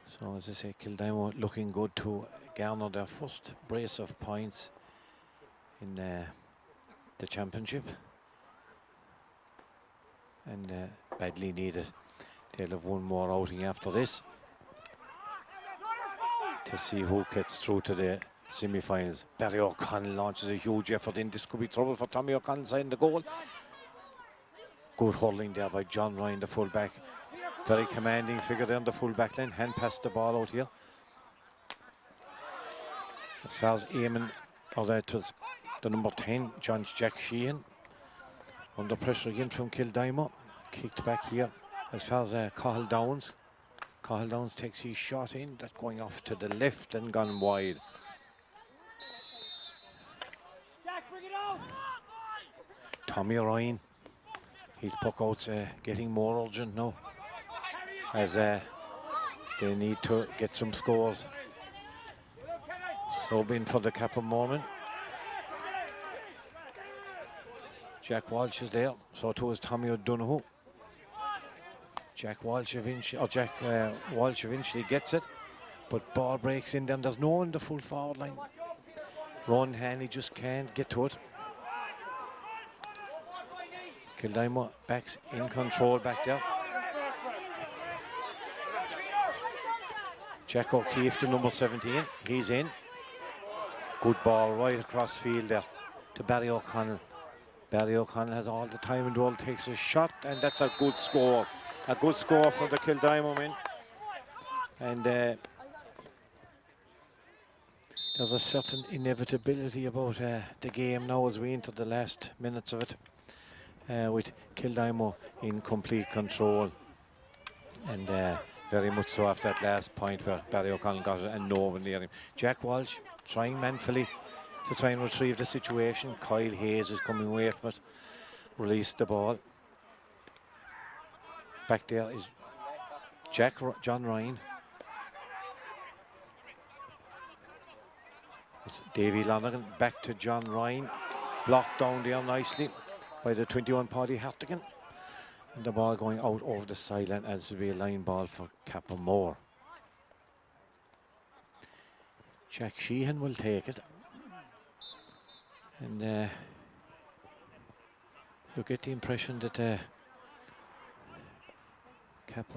So as I say, Kildimo looking good to garner their first brace of points in the championship, and badly needed. They'll have one more outing after this to see who gets through to the semi-finals. Barry O'Connell launches a huge effort in. This could be trouble for Tommy O'Connell side the goal. Good hurling there by John Ryan, the fullback. Very commanding figure there on the full-back line. Hand passed the ball out here. As far as Eamon, or that was the number 10, Jack Sheehan. Under pressure again from Kildimo. Kicked back here as far as Cahill Downs. Cahill Downs takes his shot in. That going off to the left and gone wide. Tommy Ryan. His puck out's getting more urgent now, as they need to get some scores. Sub in for the Cappamore men. Jack Walsh is there, so too is Tommy O'Donoghue. Jack Walsh eventually gets it, but ball breaks in there, and there's no one in the full forward line. Ron Hanley just can't get to it. Kildimo backs in control back there. Jack O'Keefe to number 17. He's in. Good ball right across field there to Barry O'Connell. Barry O'Connell has all the time in the world, takes a shot, and that's a good score. A good score for the Kildimo men. And there's a certain inevitability about the game now as we enter the last minutes of it, with Kildimo in complete control. And very much so after that last point where Barry O'Connell got it and no one near him. Jack Walsh trying manfully to try and retrieve the situation. Kyle Hayes is coming away from it. Released the ball. Back there is John Ryan. It's Davy Lonergan back to John Ryan. Blocked down there nicely by the 21 Paddy Hartigan. And the ball going out over the sideline, and it will be a line ball for Cappamore. Jack Sheehan will take it. And you get the impression that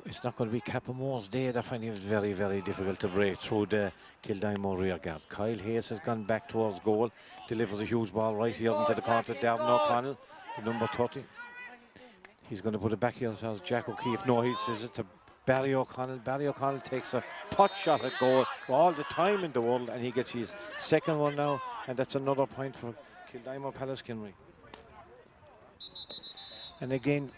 it's not going to be Cappamore's day. They're finding it very, very difficult to break through the Kildimo rear guard. Kyle Hayes has gone back towards goal, delivers a huge ball right here into the corner to Darren O'Connell, the number 30. He's going to put it back here as Jack O'Keefe. No, he says it to Barry O'Connell. Barry O'Connell takes a pot shot at goal all the time in the world, and he gets his second one now, and that's another point for Kildimo Pallaskenry. And again,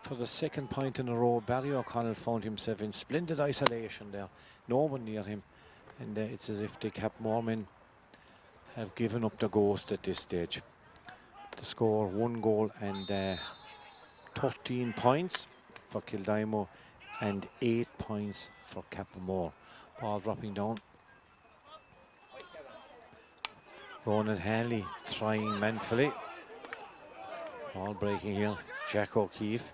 for the second point in a row, Barry O'Connell found himself in splendid isolation there. No one near him. And it's as if the Cappamore men have given up the ghost at this stage. The score, 1 goal and 13 points for Kildimo and 8 points for Cappamore. Ball dropping down. Ronan Hanley trying manfully. Ball breaking here. Jack O'Keefe.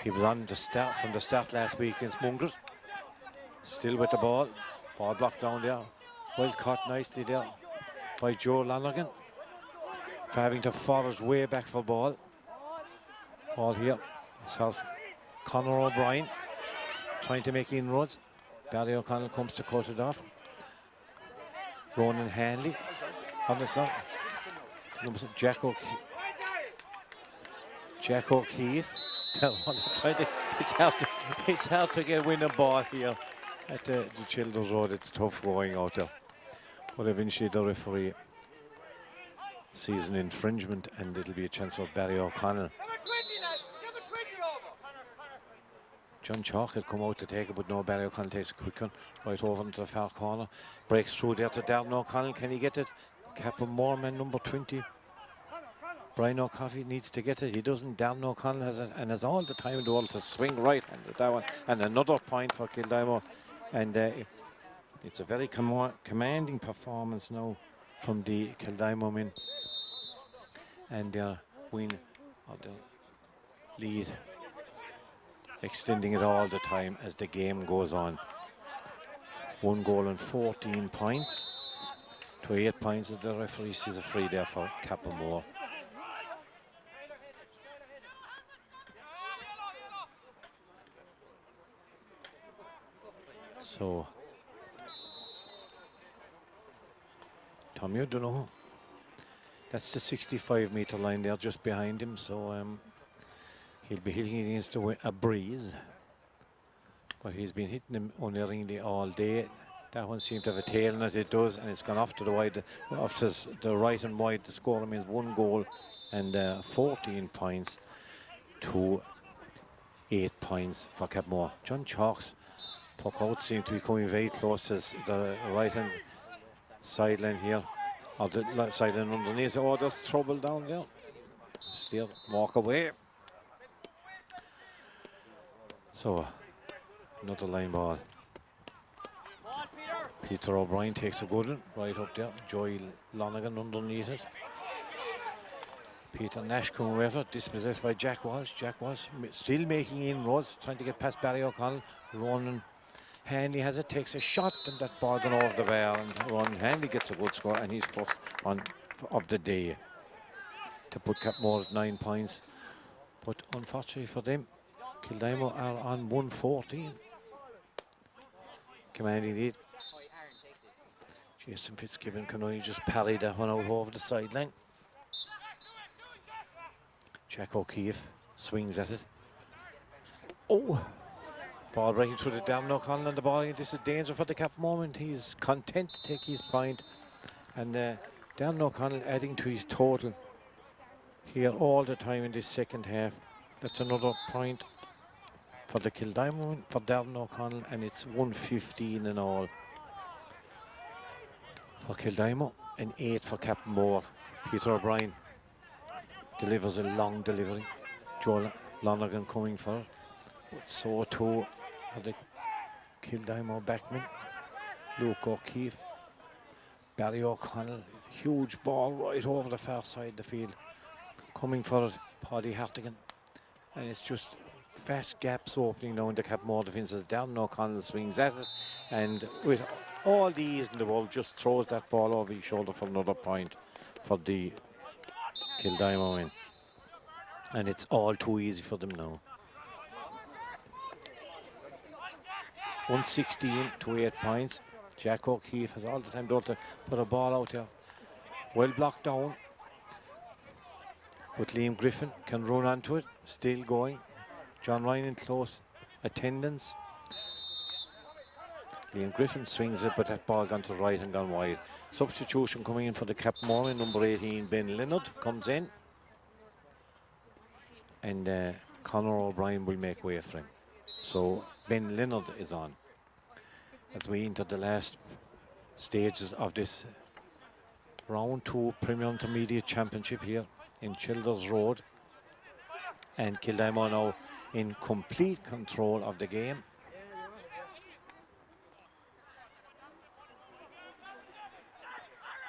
He was on the start from the start last week against Mungret. Still with the ball. Ball blocked down there. Well caught nicely there by Joe Lonergan. For having to forward way back for ball. Ball here. As far as Conor O'Brien trying to make inroads. Barry O'Connell comes to cut it off. Ronan Hanley on the side. Jack O'Keefe. It's hard to get win a ball here at the Childers Road. It's tough going out there. But eventually the referee sees an infringement, and it'll be a chance for Barry O'Connell. John Chalk had come out to take it, but no, Barry O'Connell takes a quick one right over into the far corner. Breaks through there to Darren O'Connell. Can he get it? Cappamore man number 20. Brian O'Coffey needs to get it. He doesn't. Darren O'Connell has it and has all the time in the world to swing right-handed that one. And another point for Kildimo. And it's a very commanding performance now from the Kildimo men. And their win of the lead, extending it all the time as the game goes on. 1 goal and 14 points to 8 points. The referee sees a free there for Cappamore. So, Tommy O'Donoghue, that's the 65-metre line there just behind him. So he'll be hitting it against a breeze. But he's been hitting him unerringly all day. That one seemed to have a tail in it. It does, and it's gone off to the wide, off to the right and wide. The score remains 1 goal and 14 points to 8 points for Cappamore. John Chalk's puck out seemed to be coming very close as the right-hand sideline here, or the sideline underneath. Oh, there's trouble down there. Still walk away. So, another line ball. Peter O'Brien takes a good one right up there. Joey Lonergan underneath it. Peter Nash coming over, dispossessed by Jack Walsh. Jack Walsh still making inroads, trying to get past Barry O'Connell. Ronan Hanley has it, takes a shot, and that ball going over the bar, and Ronan Hanley gets a good score, and he's first on of the day to put Cappamore at 9 points. But unfortunately for them, Kildimo are on 114. commanding lead. Jason Fitzgibbon can only just parry that one out over the sideline. Jack O'Keefe swings at it. Oh! Ball breaking through the Darren O'Connell on the ball. This is danger for the Cappamore. He's content to take his point. And Darren O'Connell adding to his total here all the time in this second half. That's another point for the Kildimo, for Darren O'Connell, and it's 115 in all for Kildimo and 8 for Cappamore. Peter O'Brien delivers a long delivery. Joel Lonergan coming for it, but so too are the Kildimo backmen. Luke O'Keefe, Barry O'Connell, huge ball right over the far side of the field. Coming for it, Paddy Hartigan. And it's just fast gaps opening now in the Cappamore defence as Darren O'Connell swings at it. And with all the ease in the world, just throws that ball over his shoulder for another point for the Kildimo win. And it's all too easy for them now. 116 to 8 points. Jack O'Keefe has all the time to put a ball out there. Well blocked down. But Liam Griffin can run onto it. Still going. John Ryan in close attendance. Liam Griffin swings it, but that ball gone to right and gone wide. Substitution coming in for the Cappamore. Number 18, Ben Leonard, comes in. And Conor O'Brien will make way for him. So Ben Leonard is on as we enter the last stages of this round 2 Premier Intermediate Championship here in Childers Road. And Kildimo now in complete control of the game.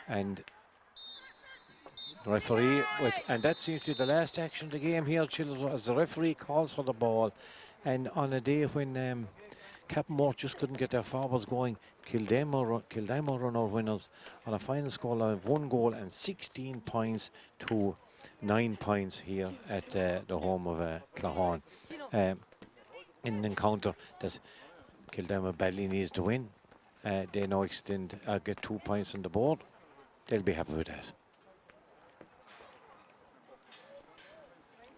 And the referee, and that seems to be the last action of the game here, Childers, as the referee calls for the ball. And on a day when Cappamore just couldn't get their forwards going, Kildimo run out winners on a final score of 1 goal and 16 points to 9 points here at the home of Claghorn. In an encounter that Kildimo badly needs to win. They now get 2 points on the board. They'll be happy with that.